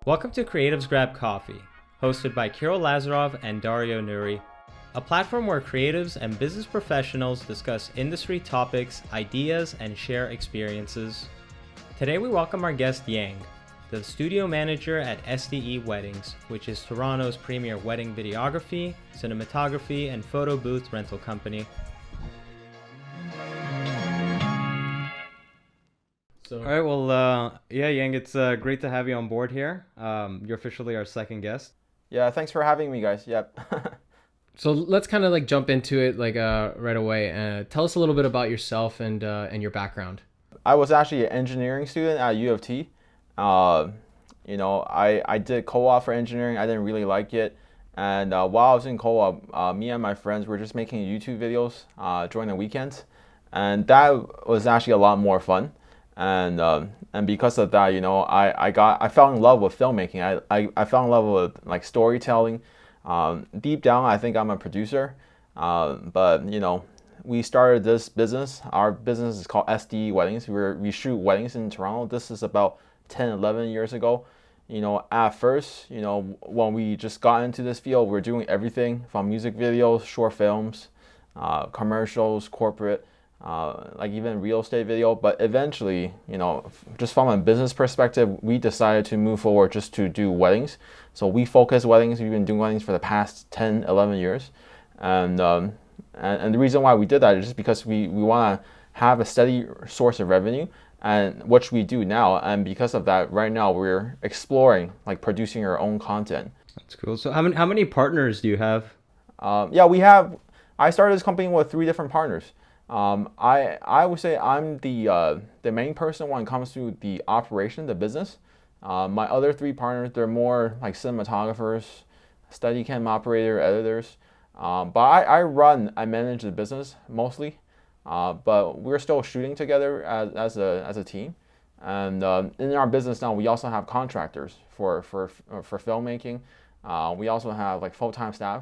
Welcome to Creatives Grab Coffee, hosted by Kyrill, Lazarov, and Dario, Nouri, a platform where creatives and business professionals discuss industry topics, ideas, and share experiences. Today we welcome our guest Yang, the studio manager at SDE Weddings, which is Toronto's premier wedding videography, cinematography, and photo booth rental company. All right, well, Yang, it's great to have you on board here. You're officially our second guest. Yeah, thanks for having me, guys. Yep. So let's kind of jump into it right away. Tell us a little bit about yourself and your background. I was actually an engineering student at U of T. I did co-op for engineering. I didn't really like it. And while I was in co-op, me and my friends were just making YouTube videos during the weekends. And that was actually a lot more fun. And because of that, I fell in love with filmmaking. I fell in love with storytelling. Deep down, I think I'm a producer. But we started this business. Our business is called SDE Weddings. We shoot weddings in Toronto. This is about 10, 11 years ago. At first, when we just got into this field, we're doing everything from music videos, short films, commercials, corporate, even real estate video. But eventually, just from a business perspective, we decided to move forward just to do weddings. So we focus weddings. We've been doing weddings for the past 10, 11 years. And the reason why we did that is just because we want to have a steady source of revenue, and which we do now. And because of that, right now we're exploring producing our own content. That's cool. So how many partners do you have? I started this company with 3 different partners. I would say I'm the main person when it comes to the operation, the business. My other 3 partners, they're more like cinematographers, Steadicam operator, editors. But I manage the business mostly. But we're still shooting together as a team. And in our business now, we also have contractors for filmmaking. We also have full-time staff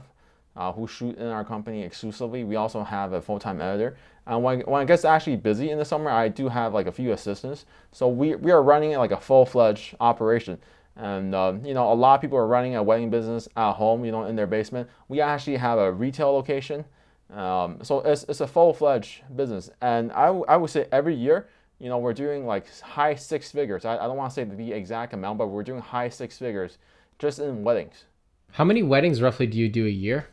who shoot in our company exclusively. We also have a full-time editor. And when it gets actually busy in the summer, I do have a few assistants. So we are running a full-fledged operation. And a lot of people are running a wedding business at home, in their basement. We actually have a retail location. So it's a full-fledged business. And I would say every year, we're doing high 6 figures. I don't want to say the exact amount, but we're doing high 6 figures just in weddings. How many weddings roughly do you do a year?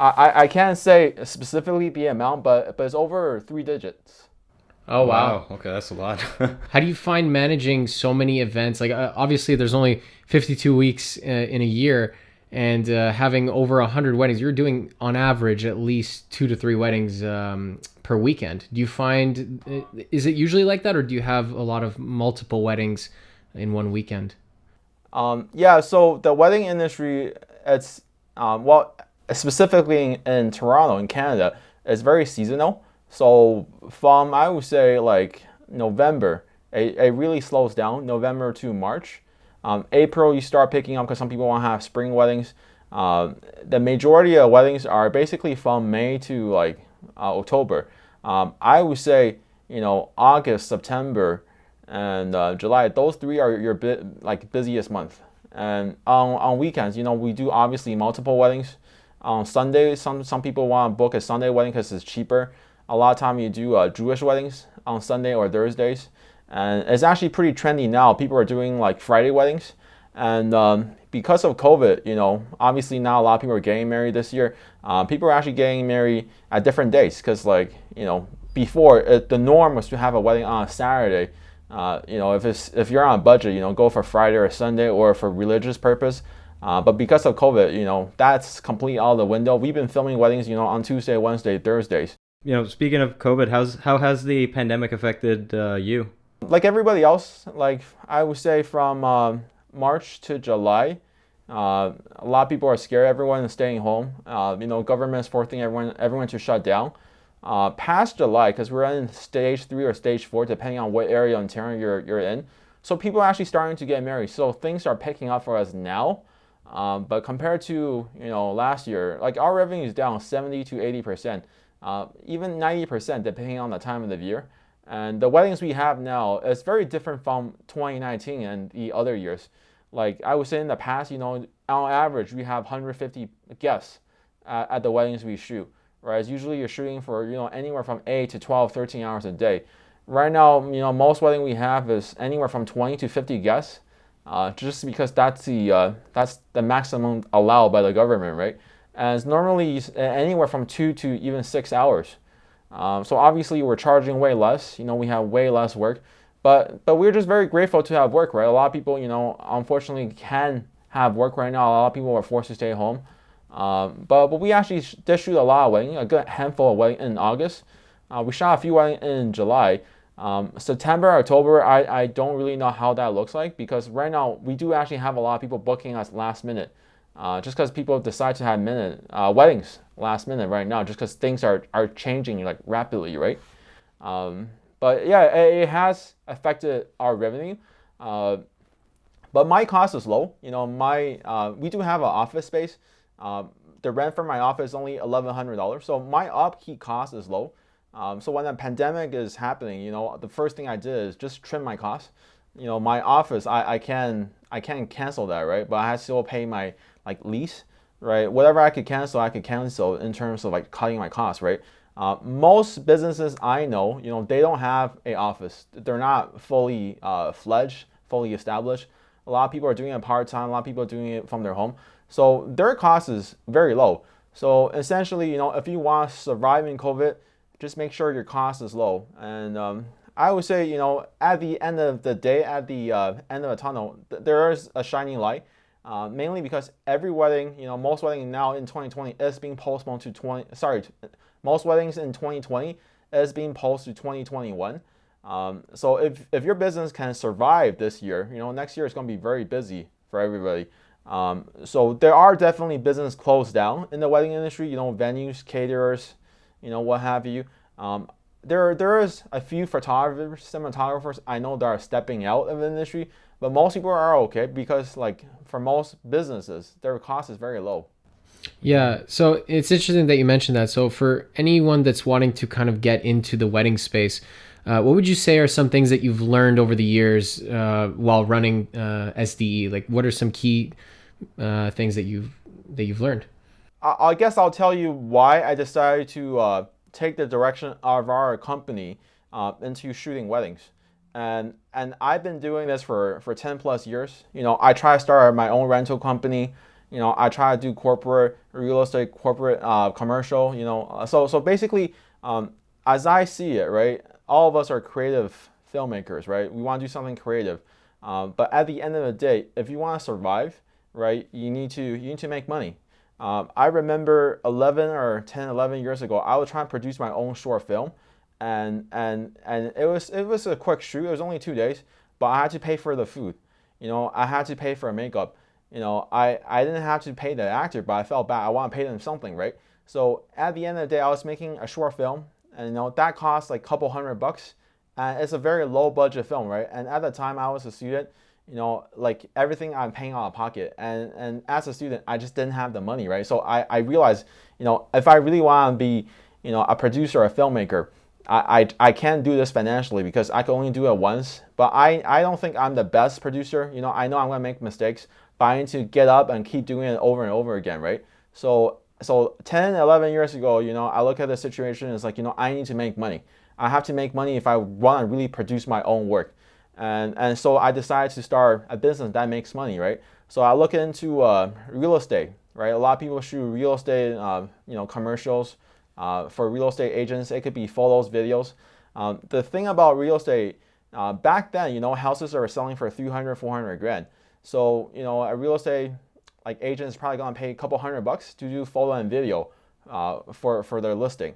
I can't say specifically the amount, but it's over 3 digits. Oh, wow. Okay, that's a lot. How do you find managing so many events? Obviously, there's only 52 weeks in a year, and having over 100 weddings, you're doing on average at least 2 to 3 weddings per weekend. Do you find, is it usually like that, or do you have a lot of multiple weddings in one weekend? So the wedding industry, it's specifically in Toronto, in Canada, it's very seasonal. So from, I would say, November, it really slows down, November to March. April, you start picking up because some people want to have spring weddings. The majority of weddings are basically from May to October. I would say, August, September, and July, those 3 are your busiest month. And on weekends, we do obviously multiple weddings. On Sundays, some people want to book a Sunday wedding because it's cheaper. A lot of time you do Jewish weddings on Sunday or Thursdays. And it's actually pretty trendy now. People are doing Friday weddings. And because of COVID, obviously now a lot of people are getting married this year. People are actually getting married at different days because before the norm was to have a wedding on a Saturday. If you're on a budget, go for Friday or Sunday or for religious purpose. But because of COVID, that's completely out of the window. We've been filming weddings, on Tuesday, Wednesday, Thursdays. Speaking of COVID, how has the pandemic affected you? Like everybody else, I would say from March to July, a lot of people are scared. Everyone is staying home. Government is forcing everyone to shut down. Past July, because we're in stage 3 or stage 4, depending on what area in Ontario you're in. So people are actually starting to get married. So things are picking up for us now. But compared to last year, our revenue is down 70 to 80%, even 90% depending on the time of the year. And the weddings we have now is very different from 2019 and the other years. Like I would say in the past, on average, we have 150 guests at the weddings we shoot. Right? Usually you're shooting for, anywhere from 8 to 12, 13 hours a day. Right now, most wedding we have is anywhere from 20 to 50 guests, just because that's the maximum allowed by the government, right? And it's normally anywhere from 2 to even 6 hours. So obviously we're charging way less. We have way less work, but we're just very grateful to have work, right? A lot of people, unfortunately can have work right now. A lot of people are forced to stay home. But we actually did shoot a lot of weddings, a good handful of weddings in August. We shot a few weddings in July. September, October, I don't really know how that looks like, because right now we do actually have a lot of people booking us last minute. Just because people decide to have weddings last minute right now, just because things are changing like rapidly, right? But yeah, it has affected our revenue. But my cost is low. We do have an office space. The rent for my office is only $1,100, so my upkeep cost is low. So when the pandemic is happening, the first thing I did is just trim my costs. My office, I can cancel that, right? But I have to still pay my lease, right? Whatever I could cancel in terms of cutting my costs, right? Most businesses I know, they don't have an office. They're not fully fledged, fully established. A lot of people are doing it part-time. A lot of people are doing it from their home. So their cost is very low. So essentially, if you want to survive in COVID, just make sure your cost is low. And I would say, at the end of the day, at the end of the tunnel, there is a shining light. Mainly because every wedding, most weddings now in 2020 is being postponed to most weddings in 2020 is being postponed to 2021. So if your business can survive this year, next year is going to be very busy for everybody. So there are definitely business closed down in the wedding industry, venues, caterers, what have you. There is a few photographers, cinematographers I know that are stepping out of the industry, but most people are okay because for most businesses, their cost is very low. Yeah, so it's interesting that you mentioned that. So for anyone that's wanting to kind of get into the wedding space, what would you say are some things that you've learned over the years while running SDE? Like, what are some key things that you've learned? I guess I'll tell you why I decided to take the direction of our company into shooting weddings. And I've been doing this for 10 plus years. I try to start my own rental company. I try to do corporate real estate, corporate commercial. So basically, as I see it, right, all of us are creative filmmakers, right? We want to do something creative. But at the end of the day, if you want to survive, right, you need to make money. I remember 11 years ago, I was trying to produce my own short film, and it was a quick shoot. It was only 2 days, but I had to pay for the food. I had to pay for makeup. I didn't have to pay the actor, but I felt bad. I want to pay them something, right? So at the end of the day, I was making a short film, and that cost like a couple $100, and it's a very low budget film, right? And at the time, I was a student. Everything I'm paying out of pocket, and as a student, I just didn't have the money, right? So I realized, if I really want to be, a producer, a filmmaker, I can't do this financially because I can only do it once. But I don't think I'm the best producer. I know I'm gonna make mistakes, but I need to get up and keep doing it over and over again, right? So 10, 11 years ago, I look at the situation as I need to make money. I have to make money if I want to really produce my own work. And so I decided to start a business that makes money, right? So I look into real estate, right? A lot of people shoot real estate, commercials for real estate agents. It could be photos, videos. The thing about real estate, back then, houses are selling for 300, 400 grand. So, a real estate agent is probably gonna pay a couple $100 to do photo and video for their listing.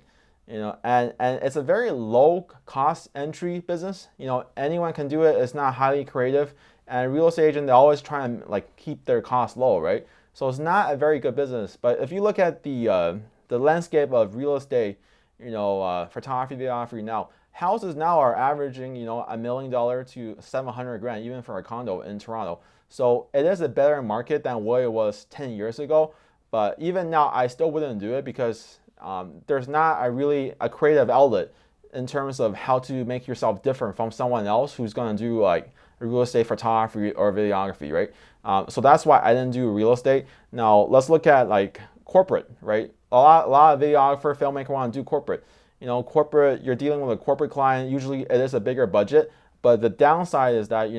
And it's a very low cost entry business. Anyone can do it. It's not highly creative. And real estate agent, they always try and keep their costs low, right? So it's not a very good business. But if you look at the landscape of real estate, photography, videography now, houses now are averaging, $1 million to 700 grand, even for a condo in Toronto. So it is a better market than what it was 10 years ago. But even now, I still wouldn't do it because there's not a creative outlet in terms of how to make yourself different from someone else who's going to do like real estate photography or videography, right? So that's why I didn't do real estate. Now let's look at like corporate, right? A lot of videographer, filmmaker want to do corporate. Corporate, you're dealing with a corporate client. Usually it is a bigger budget, but the downside is that,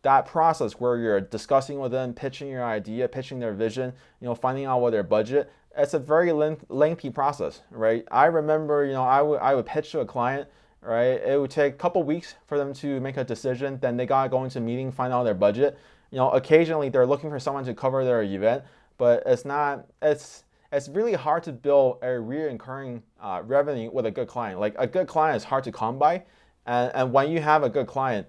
that process where you're discussing with them, pitching your idea, pitching their vision, finding out what their budget, it's a very lengthy process, right? I remember, I would pitch to a client, right? It would take a couple weeks for them to make a decision. Then they got to go into a meeting, find out their budget. Occasionally they're looking for someone to cover their event, but it's really hard to build a recurring revenue with a good client. Like a good client is hard to come by, and when you have a good client,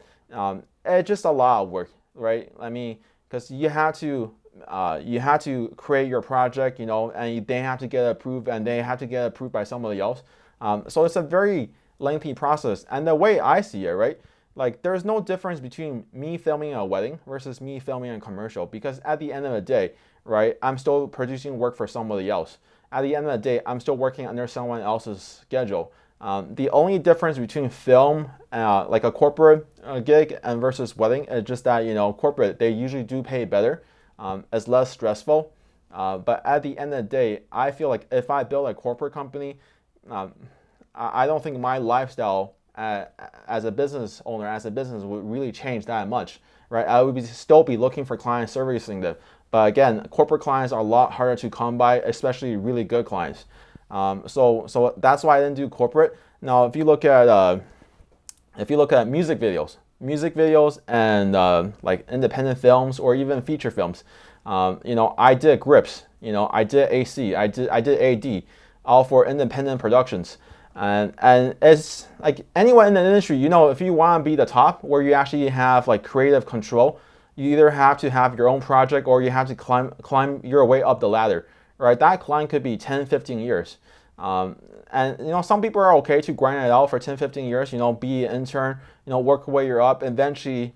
it's just a lot of work, right? I mean, because you have to create your project, and they have to get approved, and they have to get approved by somebody else. So it's a very lengthy process. And the way I see it, right? Like there's no difference between me filming a wedding versus me filming a commercial, because at the end of the day, right, I'm still producing work for somebody else. At the end of the day, I'm still working under someone else's schedule. The only difference between film, like a corporate gig, and versus wedding is just that, corporate, they usually do pay better. It's less stressful. But at the end of the day, I feel like if I build a corporate company, I don't think my lifestyle as a business owner, as a business, would really change that much, right? I would still be looking for clients, servicing them. But again, corporate clients are a lot harder to come by, especially really good clients. So that's why I didn't do corporate. Now, if you look at music videos and like independent films or even feature films, I did grips, I did AC, I did AD, all for independent productions. And it's like anyone in the industry, if you want to be the top, where you actually have like creative control, you either have to have your own project or you have to climb your way up the ladder, right? That climb could be 10, 15 years. And some people are okay to grind it out for 10, 15 years, be an intern, work your way up. Eventually,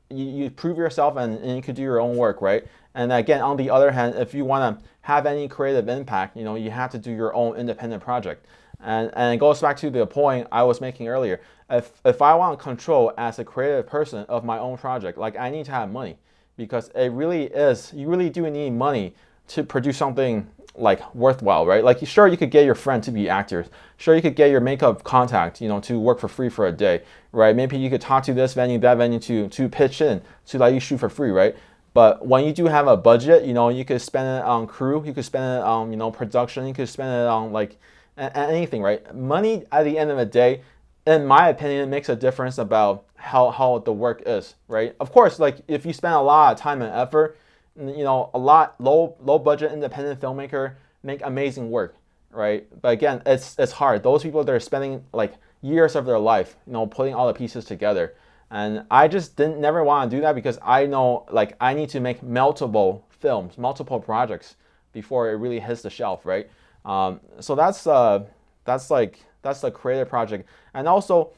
you prove yourself and you could do your own work, right? And again, on the other hand, if you want to have any creative impact, you have to do your own independent project. And it goes back to the point I was making earlier. If I want control as a creative person of my own project, like I need to have money, because you really do need money to produce something like worthwhile, right? Like sure, you could get your friend to be actors. Sure, you could get your makeup contact, to work for free for a day, right? Maybe you could talk to this venue, that venue to pitch in to let you shoot for free, right? But when you do have a budget, you could spend it on crew, you could spend it on, production, you could spend it on like anything, right? Money at the end of the day, in my opinion, makes a difference about how the work is, right? Of course, like if you spend a lot of time and effort, a lot low budget independent filmmaker make amazing work, right? But again, it's hard. Those people that are spending like years of their life, putting all the pieces together. And I just never want to do that, because I know like I need to make multiple films, multiple projects before it really hits the shelf, right? So that's the creative project. And also,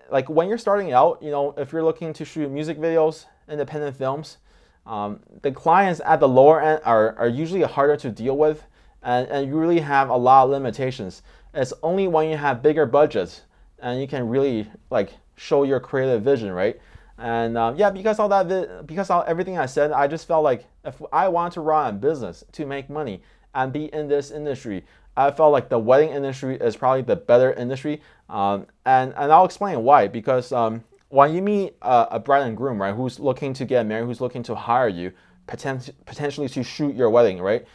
like when you're starting out, if you're looking to shoot music videos, independent films, the clients at the lower end are usually harder to deal with, and you really have a lot of limitations. It's only when you have bigger budgets and you can really like show your creative vision, right? And because everything I said, I just felt like if I want to run a business to make money and be in this industry, I felt like the wedding industry is probably the better industry. And I'll explain why. Because when you meet a bride and groom, right, who's looking to get married, who's looking to hire you, potentially to shoot your wedding, right,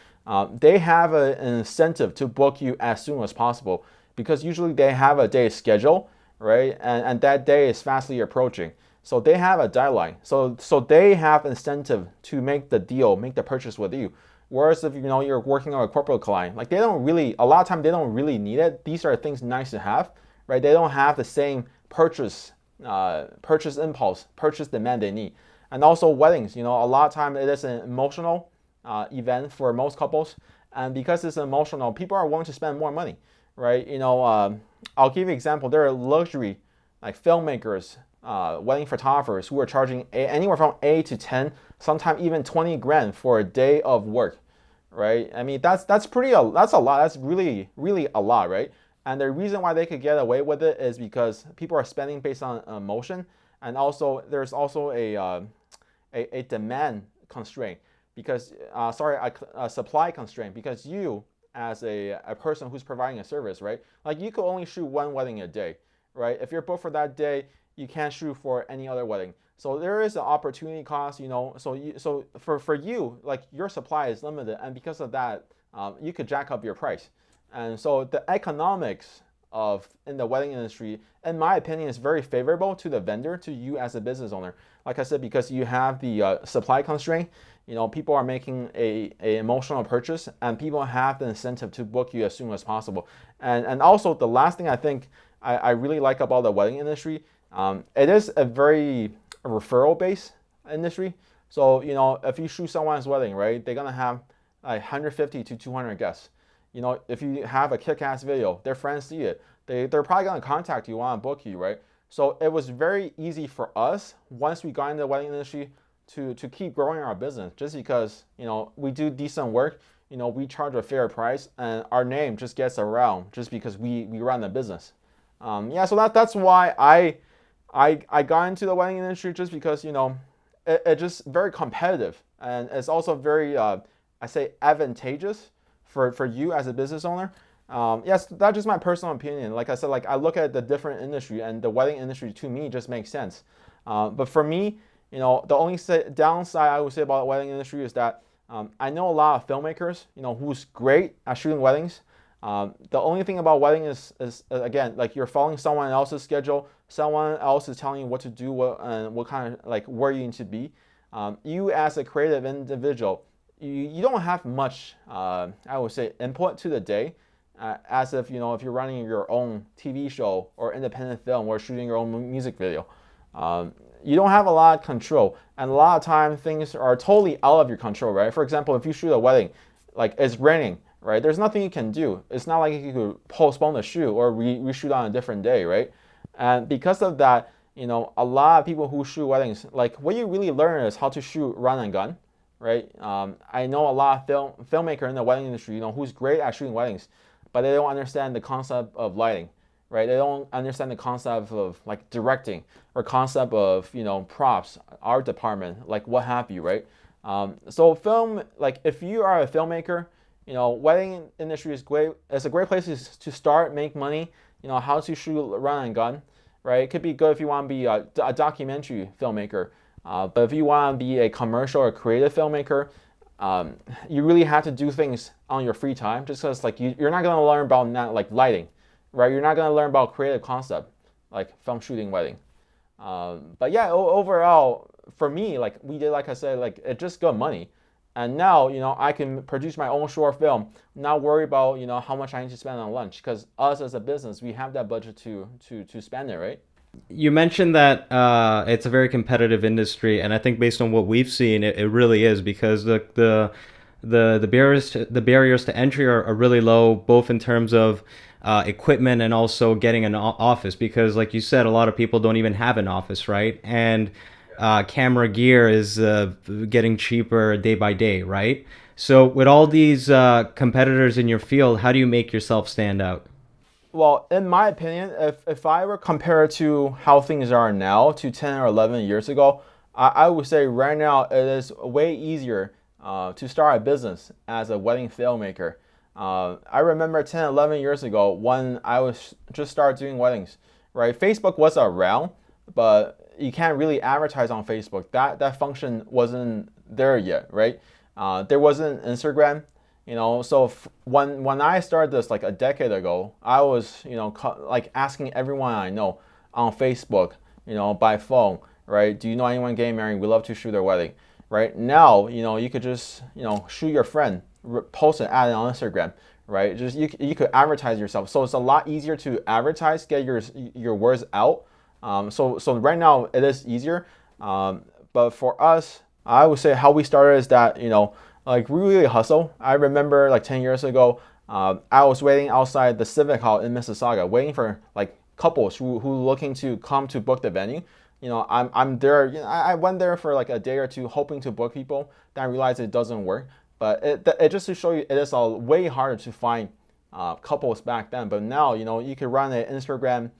they have an incentive to book you as soon as possible, because usually they have a day schedule, right, and that day is fastly approaching. So they have a deadline. So they have incentive to make the deal, make the purchase with you. Whereas if you're working on a corporate client, like a lot of times they don't really need it. These are things nice to have, right? They don't have the same purchase impulse, purchase demand they need. And also weddings, a lot of time it is an emotional event for most couples, and because it's emotional, people are willing to spend more money, right? I'll give you an example. There are luxury like filmmakers, wedding photographers who are charging anywhere from 8 to 10, sometimes even 20 grand for a day of work, right? I mean, that's a lot. That's really, really a lot, right? And the reason why they could get away with it is because people are spending based on emotion, and also there's also a demand constraint because a supply constraint, because you as a person who's providing a service, right? Like you could only shoot one wedding a day, right? If you're booked for that day, you can't shoot for any other wedding. So there is an opportunity cost, so for you, like your supply is limited, and because of that, you could jack up your price. And so the economics in the wedding industry, in my opinion, is very favorable to the vendor, to you as a business owner. Like I said, because you have the supply constraint, people are making a emotional purchase, and people have the incentive to book you as soon as possible. And also the last thing I think I really like about the wedding industry, it is a very referral-based industry. So if you shoot someone's wedding, right, they're gonna have like 150 to 200 guests. If you have a kick-ass video, their friends see it, they're probably gonna contact you, want to book you, right? So it was very easy for us once we got into the wedding industry to keep growing our business, just because we do decent work, we charge a fair price, and our name just gets around just because we run the business. So that's why I got into the wedding industry, just because it's just very competitive, and it's also very I say advantageous for you as a business owner. Yes, that's just my personal opinion. Like I said, like I look at the different industry, and the wedding industry to me just makes sense. But for me, the only downside I would say about the wedding industry is that I know a lot of filmmakers, who's great at shooting weddings. The only thing about wedding is again, like you're following someone else's schedule. Someone else is telling you what to do, what kind of like where you need to be. You as a creative individual, you don't have much, I would say, input to the day, as if if you're running your own TV show or independent film or shooting your own music video. You don't have a lot of control, and a lot of time things are totally out of your control, right? For example, if you shoot a wedding, like it's raining, right? There's nothing you can do. It's not like you could postpone the shoot or reshoot on a different day, right? And because of that, a lot of people who shoot weddings, like what you really learn is how to shoot run and gun, right? I know a lot of filmmaker in the wedding industry, who's great at shooting weddings, but they don't understand the concept of lighting, right? They don't understand the concept of like directing or concept of props, art department, like what have you, right? So film, like if you are a filmmaker, wedding industry is great. It's a great place to start, make money. How to shoot run and gun, right? It could be good if you want to be a documentary filmmaker. But if you want to be a commercial or creative filmmaker, you really have to do things on your free time, just because like you're not going to learn about like lighting, right? You're not going to learn about creative concept like film shooting wedding. But yeah, overall for me, like we did, like I said, like it's just good money. And now I can produce my own short film, not worry about how much I need to spend on lunch, because us as a business, we have that budget to spend it, right? You mentioned that it's a very competitive industry, and I think based on what we've seen, it really is, because the barriers to entry are really low, both in terms of equipment and also getting an office, because like you said, a lot of people don't even have an office, right? And camera gear is getting cheaper day by day, right? So with all these competitors in your field, how do you make yourself stand out? Well, in my opinion, if I were compared to how things are now to 10 or 11 years ago, I would say right now it is way easier to start a business as a wedding filmmaker. I remember 10, 11 years ago when I was just started doing weddings, right? Facebook was around, but you can't really advertise on Facebook. That function wasn't there yet, right? There wasn't Instagram. So when I started this like a decade ago, I was, like asking everyone I know on Facebook, by phone, right? Do you know anyone getting married? We love to shoot their wedding, right? Now, you could just, shoot your friend, post an ad on Instagram, right? Just you could advertise yourself. So it's a lot easier to advertise, get your words out. So right now it is easier. But for us, I would say how we started is that, like we really hustle. I remember like 10 years ago, I was waiting outside the Civic Hall in Mississauga, waiting for like couples who looking to come to book the venue. I'm there. I went there for like a day or two, hoping to book people. Then I realized it doesn't work. But it just to show you, it is way harder to find couples back then. But now, you could run an Instagram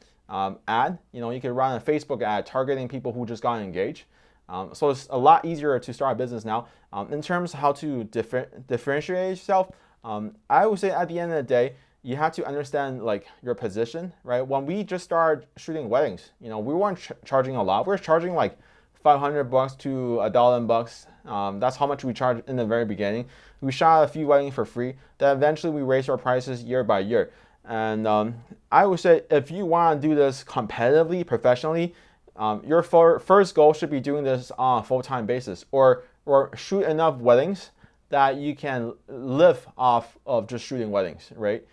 ad, you could run a Facebook ad targeting people who just got engaged. So it's a lot easier to start a business now. In terms of how to differentiate yourself, I would say at the end of the day, you have to understand like your position, right? When we just started shooting weddings, we weren't charging a lot. We were charging like $500 to $1,000. That's how much we charged in the very beginning. We shot a few weddings for free. Then eventually we raised our prices year by year. And I would say if you want to do this competitively, professionally, your first goal should be doing this on a full-time basis, or shoot enough weddings that you can live off of just shooting weddings, right?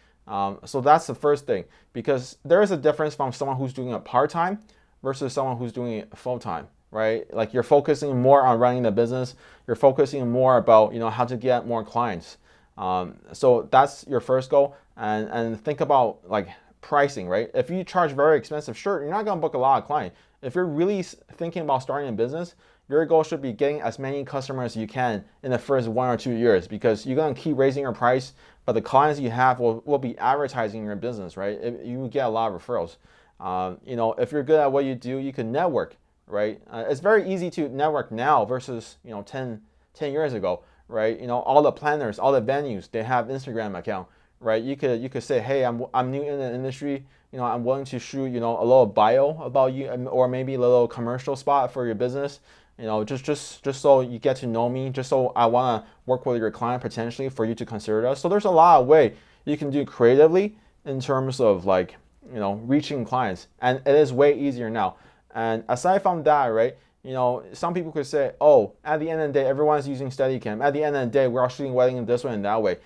So that's the first thing, because there is a difference from someone who's doing it part-time versus someone who's doing it full-time, right? Like you're focusing more on running the business, you're focusing more about how to get more clients. So that's your first goal, and think about like pricing, right? If you charge very expensive, sure, you're not gonna book a lot of clients. If you're really thinking about starting a business, your goal should be getting as many customers as you can in the first 1 or 2 years, because you're gonna keep raising your price, but the clients you have will be advertising your business, right? You get a lot of referrals. If you're good at what you do, you can network, right? It's very easy to network now versus 10 years ago, right? All the planners, all the venues, they have Instagram account, right? You could say, hey, I'm new in the industry. I'm willing to shoot, a little bio about you, or maybe a little commercial spot for your business. Just so you get to know me, just so I want to work with your client potentially for you to consider us. So there's a lot of way you can do creatively in terms of like, reaching clients, and it is way easier now. And aside from that, right, some people could say, oh, at the end of the day, everyone's using Steadicam. At the end of the day, we're all shooting weddings this way and that way.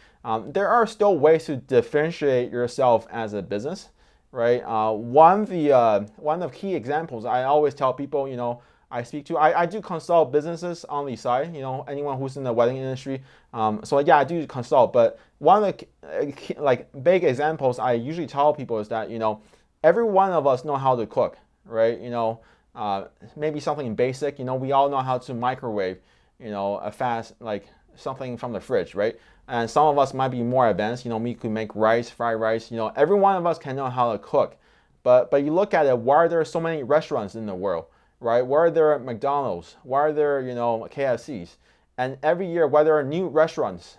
There are still ways to differentiate yourself as a business, right? One of the key examples I always tell people, I speak to, I do consult businesses on the side, anyone who's in the wedding industry. So yeah, I do consult, but one of the big examples I usually tell people is that, every one of us know how to cook, right? Maybe something basic, we all know how to microwave, a fast, like something from the fridge, right? And some of us might be more advanced, we could make rice, fried rice, every one of us can know how to cook. But you look at it, why are there so many restaurants in the world, right? Why are there McDonald's? Why are there, KFCs? And every year, why there are new restaurants,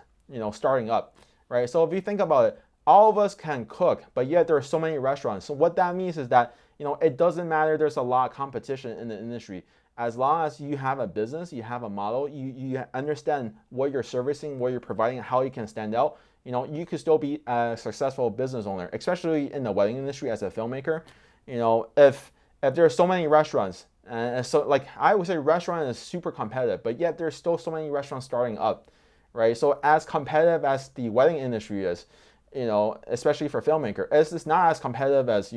starting up, right? So if you think about it, all of us can cook, but yet there are so many restaurants. So what that means is that, it doesn't matter, there's a lot of competition in the industry. As long as you have a business, you have a model, you understand what you're servicing, what you're providing, how you can stand out, you could still be a successful business owner, especially in the wedding industry as a filmmaker. If there are so many restaurants, and so like I would say restaurant is super competitive, but yet there's still so many restaurants starting up, right? So as competitive as the wedding industry is, especially for filmmaker, it's not as competitive as,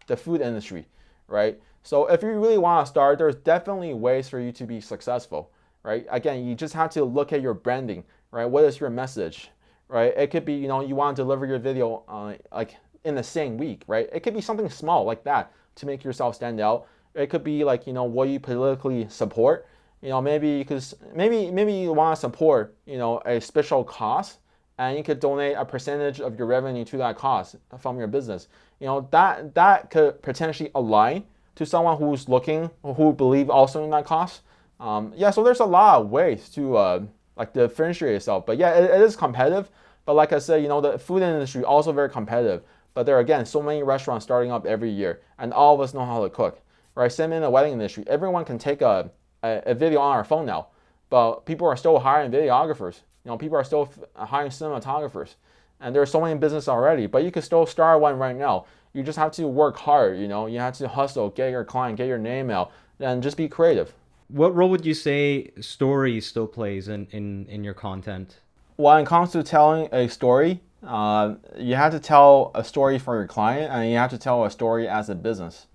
the food industry, right? So if you really want to start, there's definitely ways for you to be successful, right? Again, you just have to look at your branding, right? What is your message, right? It could be, you want to deliver your video like in the same week, right? It could be something small like that to make yourself stand out. It could be like, what you politically support. Maybe you want to support, a special cause, and you could donate a percentage of your revenue to that cause from your business. That could potentially align to someone who's looking, who believe also in that cause. So there's a lot of ways to differentiate yourself. But yeah, it is competitive. But like I said, the food industry also very competitive. But there are, again, so many restaurants starting up every year, and all of us know how to cook, right? Same in the wedding industry. Everyone can take a video on our phone now, but people are still hiring videographers. People are still hiring cinematographers, and there are so many businesses already. But you can still start one right now. You just have to work hard. You have to hustle, get your client, get your name out, and just be creative. What role would you say story still plays in your content? When it comes to telling a story, you have to tell a story for your client, and you have to tell a story as a business.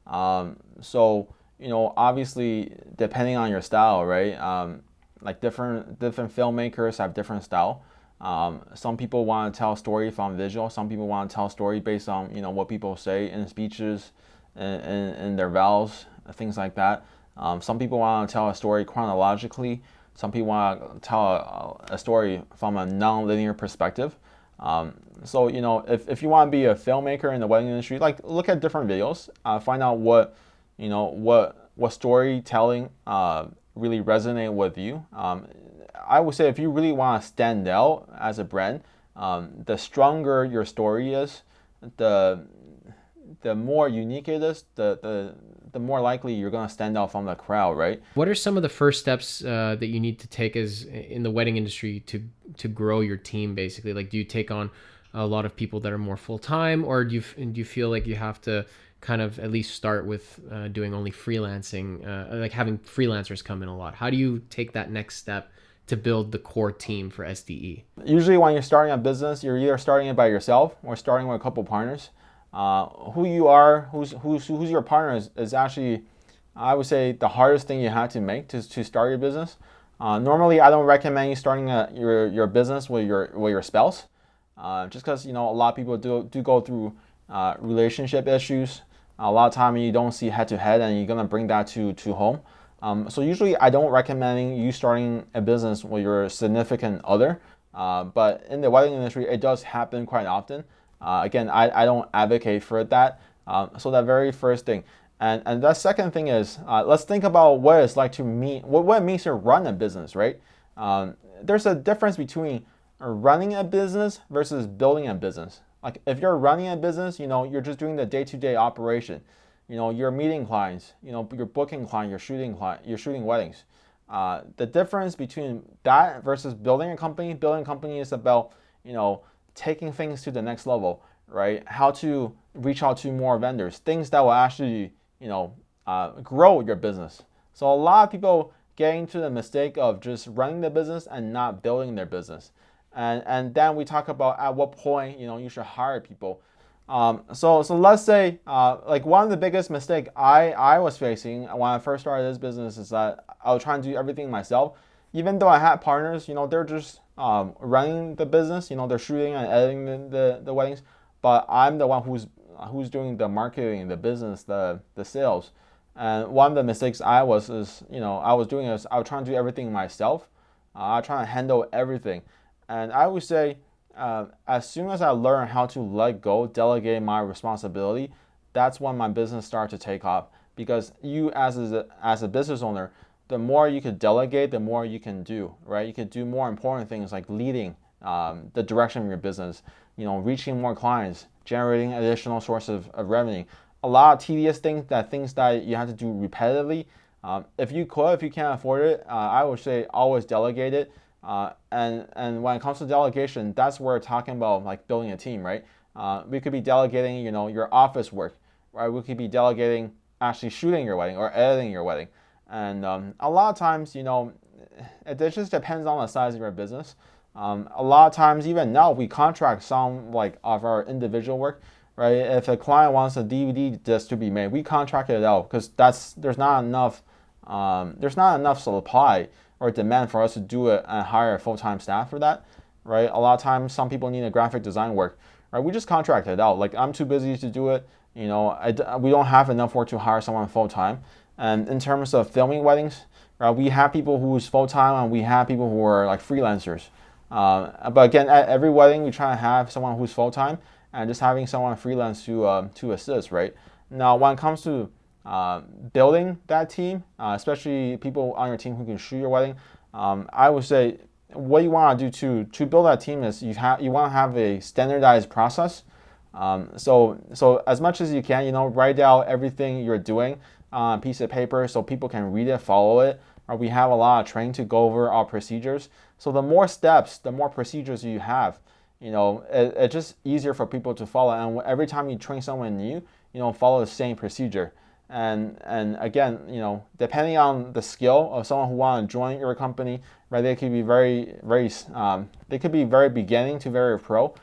So obviously, depending on your style, right? Like different filmmakers have different style. Some people want to tell a story from visual. Some people want to tell a story based on what people say in speeches, in their vows, things like that. Some people want to tell a story chronologically. Some people want to tell a story from a non-linear perspective. So if you want to be a filmmaker in the wedding industry, like look at different videos, find out what storytelling really resonate with you. I would say if you really want to stand out as a brand, the stronger your story is, the more unique it is, the more likely you're going to stand out from the crowd, right? What are some of the first steps that you need to take as in the wedding industry to grow your team, basically? Like, do you take on a lot of people that are more full-time, or do you feel like you have to kind of at least start with doing only freelancing, like having freelancers come in a lot? How do you take that next step to build the core team for SDE? Usually when you're starting a business, you're either starting it by yourself or starting with a couple partners. Who you are, who's your partner is actually, I would say, the hardest thing you have to make to start your business. Normally, I don't recommend you starting your business with your spouse, just because a lot of people do go through relationship issues. A lot of time you don't see head to head, and you're gonna bring that to home. So usually I don't recommend you starting a business with your significant other, but in the wedding industry, it does happen quite often. Again, I don't advocate for that. So that very first thing. And that second thing is, let's think about what it's like to what it means to run a business, right? There's a difference between running a business versus building a business. Like if you're running a business, you're just doing the day-to-day operation. You're meeting clients, you're booking clients, you're shooting weddings. The difference between that versus building a company is about, taking things to the next level, right? How to reach out to more vendors, things that will actually, grow your business. So a lot of people get into the mistake of just running the business and not building their business. And then we talk about at what point, you should hire people. So let's say, like one of the biggest mistake I was facing when I first started this business is that I was trying to do everything myself. Even though I had partners, they're just running the business, they're shooting and editing the weddings, but I'm the one who's doing the marketing, the business, the sales. And one of the mistakes I was trying to do everything myself. I was trying to handle everything. And I would say, as soon as I learned how to let go, delegate my responsibility, that's when my business started to take off. Because you as a business owner, the more you could delegate, the more you can do, right? You could do more important things like leading the direction of your business, reaching more clients, generating additional sources of revenue. A lot of tedious things that you have to do repetitively. If you can't afford it, I would say always delegate it. And when it comes to delegation, that's where we're talking about like building a team, right? We could be delegating, your office work, right? We could be delegating actually shooting your wedding or editing your wedding. And a lot of times, it just depends on the size of your business. A lot of times, even now, we contract some like of our individual work, right? If a client wants a DVD disc to be made, we contract it out because there's not enough supply or demand for us to do it and hire a full-time staff for that, right? A lot of times, some people need a graphic design work, right? We just contract it out. Like I'm too busy to do it. We don't have enough work to hire someone full-time. And in terms of filming weddings, right, we have people who's full-time and we have people who are like freelancers. But again, at every wedding, we try to have someone who's full-time and just having someone freelance to assist, right? Now, when it comes to building that team, especially people on your team who can shoot your wedding, I would say what you want to do to build that team is you want to have a standardized process. So as much as you can, write down everything you're doing on a piece of paper so people can read it, follow it. Or we have a lot of training to go over our procedures. So the more steps, the more procedures you have, it's just easier for people to follow. And every time you train someone new, follow the same procedure. And again, depending on the skill of someone who want to join your company, right? They could be very beginning to very pro.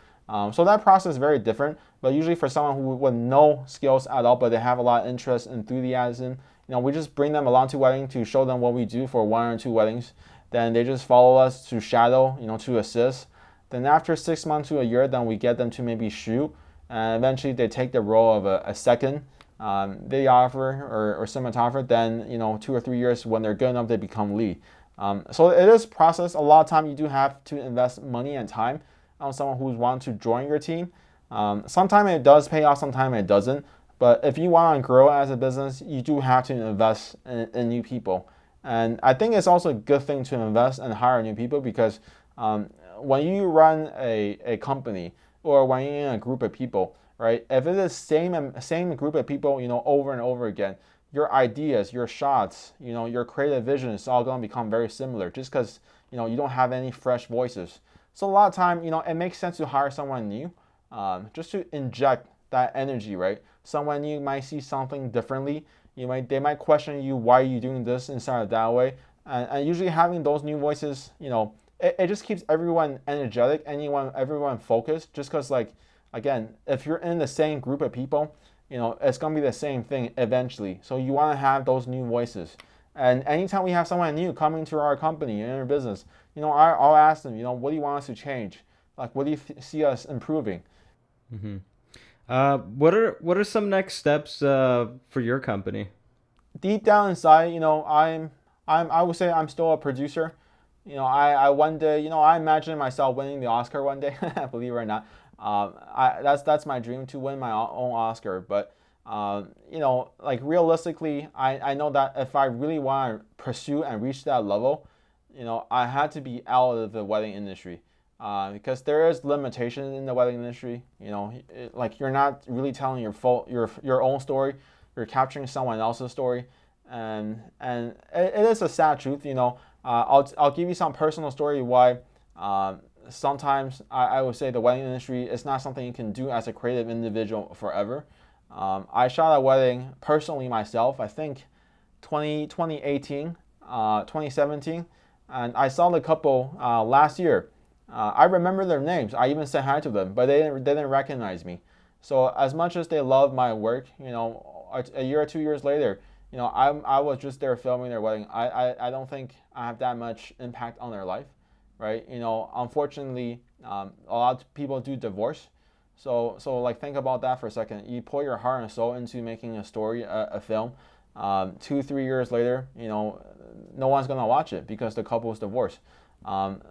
So that process is very different. But usually for someone who with no skills at all, but they have a lot of interest, enthusiasm, we just bring them along to wedding to show them what we do for 1 or 2 weddings. Then they just follow us to shadow, to assist. Then after 6 months to a year, then we get them to maybe shoot. And eventually they take the role of a second videographer or cinematographer. Then, 2 or 3 years, when they're good enough, they become lead. So it is a process. A lot of time you do have to invest money and time. on someone who's want to join your team. Sometimes it does pay off, sometimes it doesn't. But if you want to grow as a business, you do have to invest in new people. And I think it's also a good thing to invest and hire new people because when you run a company or when you're in a group of people, right? If it is same group of people, over and over again, your ideas, your shots, your creative vision is all going to become very similar just because, you don't have any fresh voices. So a lot of time, it makes sense to hire someone new just to inject that energy, right? Someone new might see something differently. They might question you, why are you doing this instead of that way? And usually having those new voices, it just keeps everyone energetic, everyone focused. Just because, like, again, if you're in the same group of people, it's gonna be the same thing eventually. So you want to have those new voices. And anytime we have someone new coming to our company in our business, I'll ask them, what do you want us to change? Like, what do you see us improving? Mm-hmm. What are some next steps for your company? Deep down inside, I would say I'm still a producer. I one day, I imagine myself winning the Oscar one day, believe it or not. That's my dream, to win my own Oscar. But like realistically, I know that if I really want to pursue and reach that level, I had to be out of the wedding industry. Because there is limitation in the wedding industry. Like you're not really telling your own story. You're capturing someone else's story, and it is a sad truth. I'll give you some personal story why sometimes I would say the wedding industry is not something you can do as a creative individual forever. I shot a wedding personally myself, I think 2018, 2017, and I saw the couple last year. I remember their names. I even said hi to them, but they didn't recognize me. So as much as they love my work, a year or 2 years later, I was just there filming their wedding. I don't think I have that much impact on their life, right? Unfortunately, a lot of people do divorce. So like think about that for a second. You pour your heart and soul into making a story, a film. 2-3 years later, no one's gonna watch it because the couple is divorced.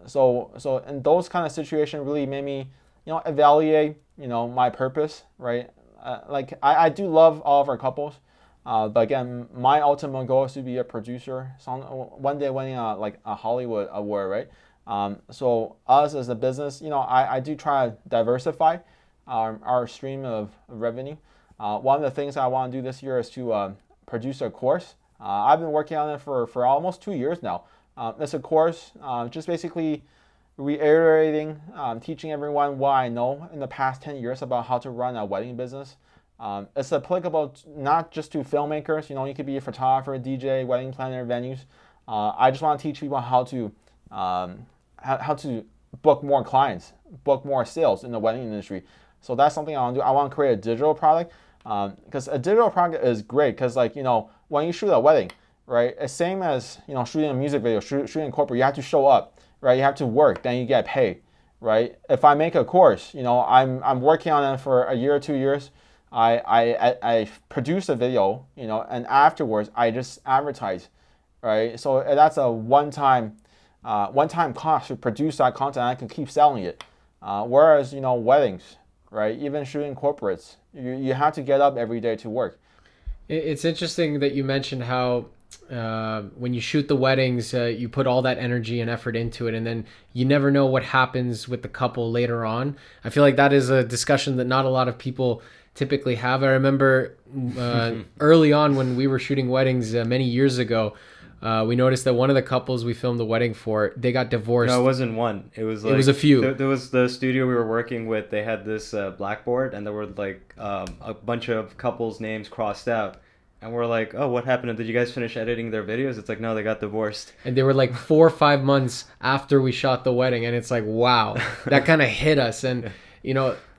So in those kind of situations really made me, evaluate, my purpose, right? Like I do love all of our couples, but again, my ultimate goal is to be a producer. One day winning a Hollywood award, right? So us as a business, I do try to diversify our stream of revenue. One of the things I want to do this year is to produce a course. I've been working on it for almost 2 years now. It's a course just basically reiterating, teaching everyone what I know in the past 10 years about how to run a wedding business. It's applicable not just to filmmakers. You could be a photographer, DJ, wedding planner, venues. I just want to teach people how to book more clients, book more sales in the wedding industry. So that's something I want to do. I want to create a digital product because a digital product is great because when you shoot a wedding, right? It's same as shooting a music video, shooting corporate. You have to show up, right? You have to work, then you get paid, right? If I make a course, I'm working on it for a year or 2 years. I produce a video, and afterwards I just advertise, right? So that's a one-time cost to produce that content. I can keep selling it. Whereas weddings, right? Even shooting corporates, you have to get up every day to work. It's interesting that you mentioned how when you shoot the weddings, you put all that energy and effort into it, and then you never know what happens with the couple later on. I feel like that is a discussion that not a lot of people typically have. I remember early on when we were shooting weddings many years ago, we noticed that one of the couples we filmed the wedding for, they got divorced. No, it wasn't one. It was a few. There was the studio we were working with. They had this blackboard, and there were a bunch of couples' names crossed out. And we're like, oh, what happened? Did you guys finish editing their videos? It's like, no, they got divorced. And they were 4 or 5 months after we shot the wedding. And it's like, wow, that kind of hit us. And,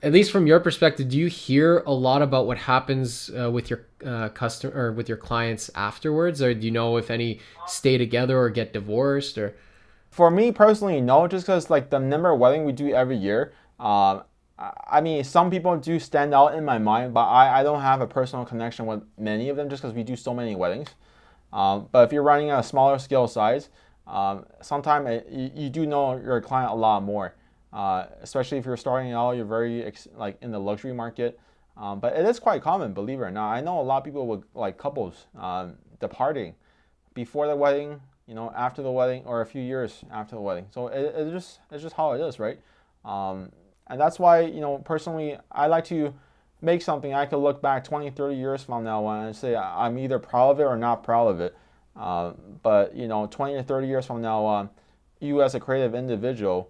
at least from your perspective, do you hear a lot about what happens with your customer or with your clients afterwards? Or do you know if any stay together or get divorced? Or For me personally, no, just because the number of wedding we do every year, I mean, some people do stand out in my mind, but I don't have a personal connection with many of them just because we do so many weddings. But if you're running at a smaller scale size, sometimes you do know your client a lot more. especially if you're starting out, you're very like in the luxury market. But it is quite common, believe it or not. I know a lot of people with like couples departing before the wedding, after the wedding, or a few years after the wedding. So it's just how it is, right? And that's why, personally, I like to make something I could look back 20, 30 years from now and say I'm either proud of it or not proud of it. But 20 to 30 years from now, you as a creative individual,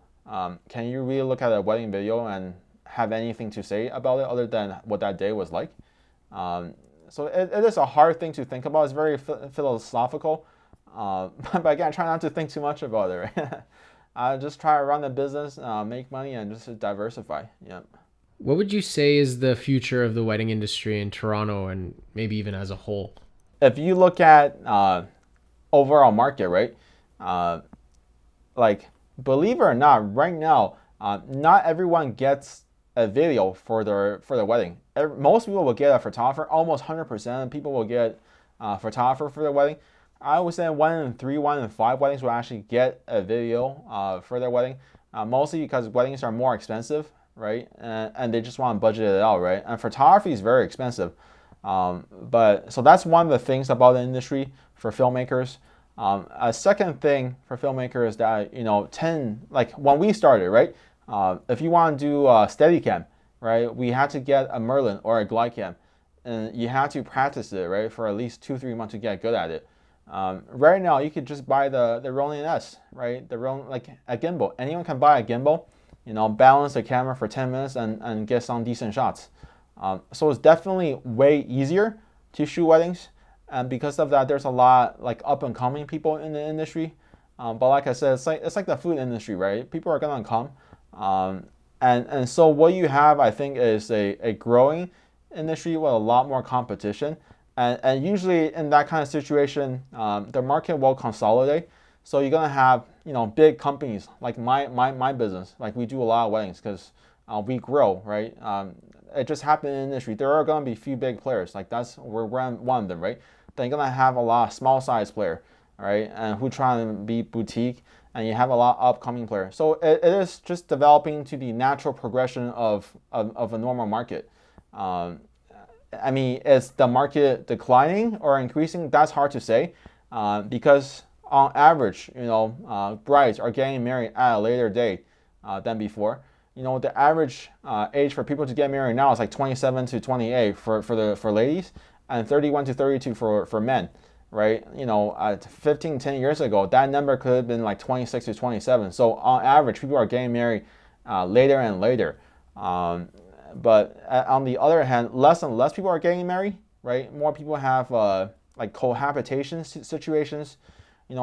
can you really look at a wedding video and have anything to say about it other than what that day was like? So it is a hard thing to think about. It's very philosophical. But again, try not to think too much about it, right? Just try to run the business, make money, and just diversify. Yeah. What would you say is the future of the wedding industry in Toronto and maybe even as a whole? If you look at overall market, right? Like, believe it or not, right now, not everyone gets a video for their wedding. Most people will get a photographer. Almost 100% of people will get a photographer for their wedding. I would say 1 in 3, 1 in 5 weddings will actually get a video for their wedding. Mostly because weddings are more expensive, right? And they just want to budget it out, right? And photography is very expensive. But so that's one of the things about the industry for filmmakers. A second thing for filmmakers that like when we started, right? If you want to do a Steadicam, right? We had to get a Merlin or a Glidecam, and you had to practice it, right, for at least 2-3 months to get good at it. Right now, you could just buy the Ronin S, right? Like a gimbal. Anyone can buy a gimbal, balance the camera for 10 minutes and get some decent shots. So it's definitely way easier to shoot weddings. And because of that, there's a lot like up and coming people in the industry. But like I said, it's like the food industry, right? People are gonna come. And so what you have, I think, is a growing industry with a lot more competition. And usually in that kind of situation, the market will consolidate. So you're gonna have big companies like my business. Like we do a lot of weddings because we grow, right? It just happened in the industry. There are gonna be a few big players. Like we're one of them, right? Then you're gonna have a lot of small size player, right? And who try to be boutique, and you have a lot of upcoming players. So it is just developing to the natural progression of a normal market. I mean, is the market declining or increasing? That's hard to say, because on average, brides are getting married at a later date than before. The average age for people to get married now is like 27 to 28 for ladies, and 31 to 32 for men, right? 10 years ago, that number could have been like 26 to 27. So on average, people are getting married later and later. But on the other hand, less and less people are getting married, right? More people have like cohabitation situations.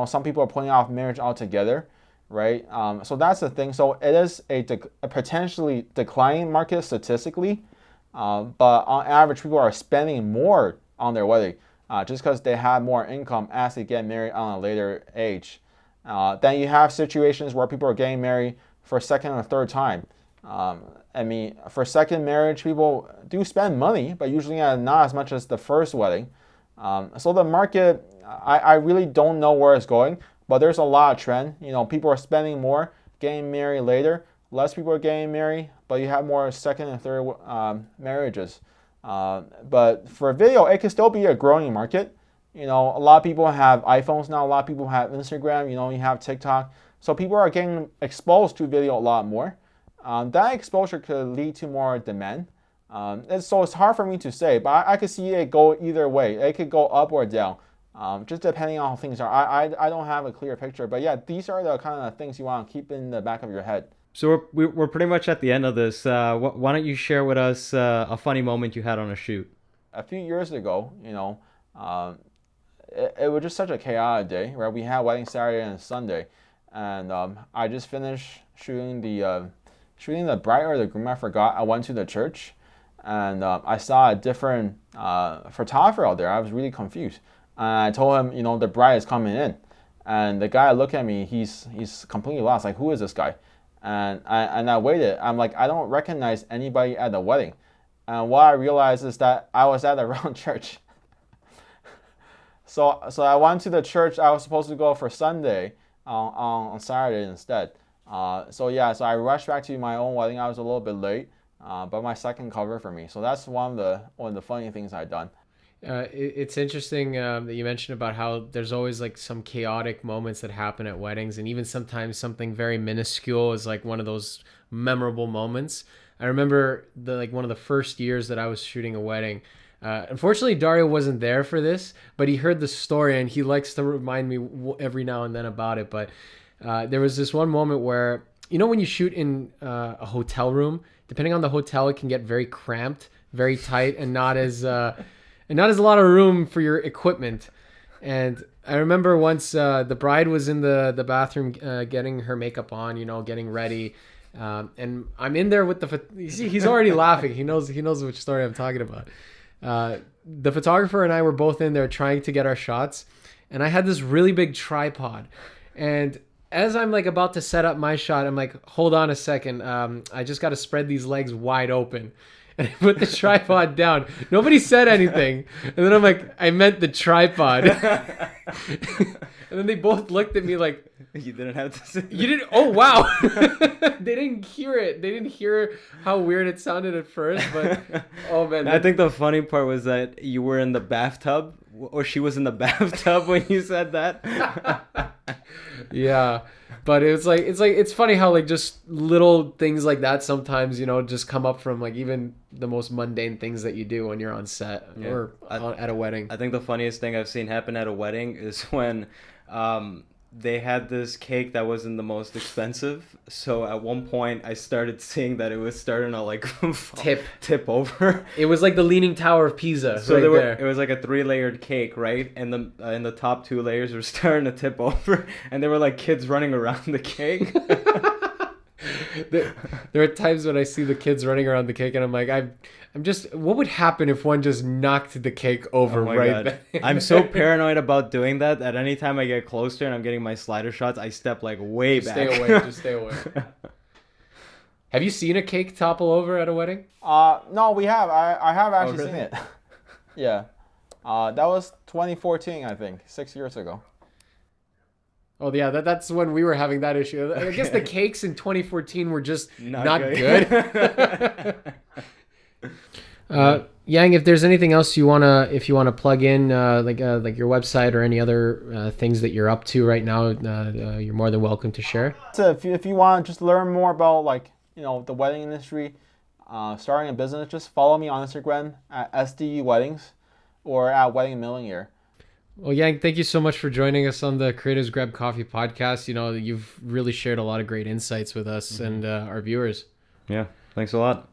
Some people are putting off marriage altogether, right? So that's the thing. So it is a potentially declining market statistically, but on average, people are spending more on their wedding just because they have more income as they get married on a later age. Then you have situations where people are getting married for a second or third time. I mean, for second marriage, people do spend money, but usually not as much as the first wedding. So the market, I really don't know where it's going, but there's a lot of trend. People are spending more, getting married later. Less people are getting married, but you have more second and third marriages. But for video, it can still be a growing market. A lot of people have iPhones now. A lot of people have Instagram. You have TikTok. So people are getting exposed to video a lot more. That exposure could lead to more demand. So it's hard for me to say, but I could see it go either way. It could go up or down, just depending on how things are. I don't have a clear picture, but yeah, these are the kind of things you want to keep in the back of your head. So we're pretty much at the end of this. Why don't you share with us a funny moment you had on a shoot? A few years ago, it was just such a chaotic day, right? We had wedding Saturday and Sunday, and I just finished shooting the bride or the groom, I forgot. I went to the church, and I saw a different photographer out there. I was really confused. And I told him, the bride is coming in. And the guy looked at me, he's completely lost. Like, who is this guy? And I waited. I'm like, I don't recognize anybody at the wedding. And what I realized is that I was at the wrong church. So I went to the church I was supposed to go for Sunday on Saturday instead. So I rushed back to my own wedding. I was a little bit late, but my second cover for me. So that's one of the funny things I've done. It's interesting that you mentioned about how there's always like some chaotic moments that happen at weddings, and even sometimes something very minuscule is like one of those memorable moments. I remember one of the first years that I was shooting a wedding. Unfortunately, Dario wasn't there for this, but he heard the story and he likes to remind me every now and then about it. But there was this one moment where, when you shoot in a hotel room, depending on the hotel, it can get very cramped, very tight, and not as a lot of room for your equipment. And I remember once the bride was in the bathroom getting her makeup on, getting ready. And I'm in there with he's already laughing. He knows which story I'm talking about. The photographer and I were both in there trying to get our shots. And I had this really big tripod. And as I'm like about to set up my shot, I'm like, hold on a second. I just got to spread these legs wide open. And I put the tripod down. Nobody said anything. And then I'm like, I meant the tripod. And then they both looked at me like, you didn't have to say you didn't. Oh, wow. They didn't hear it. They didn't hear how weird it sounded at first. But, oh, man. I think the funny part was that you were in the bathtub, or she was in the bathtub when you said that. Yeah. But it's funny how like just little things like that sometimes, just come up from like even the most mundane things that you do when you're on set or at a wedding. I think the funniest thing I've seen happen at a wedding is when they had this cake that wasn't the most expensive. So at one point I started seeing that it was starting to like tip over. It was like the Leaning Tower of Pisa. So there. It was like a 3-layered cake, right? And the top 2 layers were starting to tip over, and there were like kids running around the cake. There are times when I see the kids running around the cake, and I'm like, I'm just, what would happen if one just knocked the cake over there? I'm so paranoid about doing that any time I get closer and I'm getting my slider shots, I step like way back. Just stay away. Have you seen a cake topple over at a wedding? No, we have. I have actually seen it. Yeah. That was 2014, I think, 6 years ago. Oh yeah, that's when we were having that issue. I guess the cakes in 2014 were just not good. Yang, if there's anything else you wanna plug in, like your website or any other things that you're up to right now, you're more than welcome to share. So if you want to just learn more about the wedding industry, starting a business, just follow me on Instagram at SDE Weddings or at Wedding Millionaire. Well, Yang, thank you so much for joining us on the Creatives Grab Coffee podcast. You've really shared a lot of great insights with us and our viewers. Yeah, thanks a lot.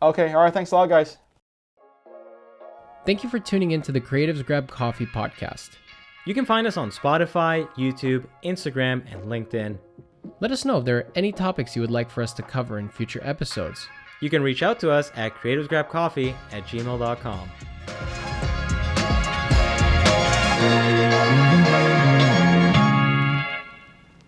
Okay, all right, thanks a lot, guys. Thank you for tuning into the Creatives Grab Coffee podcast. You can find us on Spotify, YouTube, Instagram, and LinkedIn. Let us know if there are any topics you would like for us to cover in future episodes. You can reach out to us at creativesgrabcoffee@gmail.com.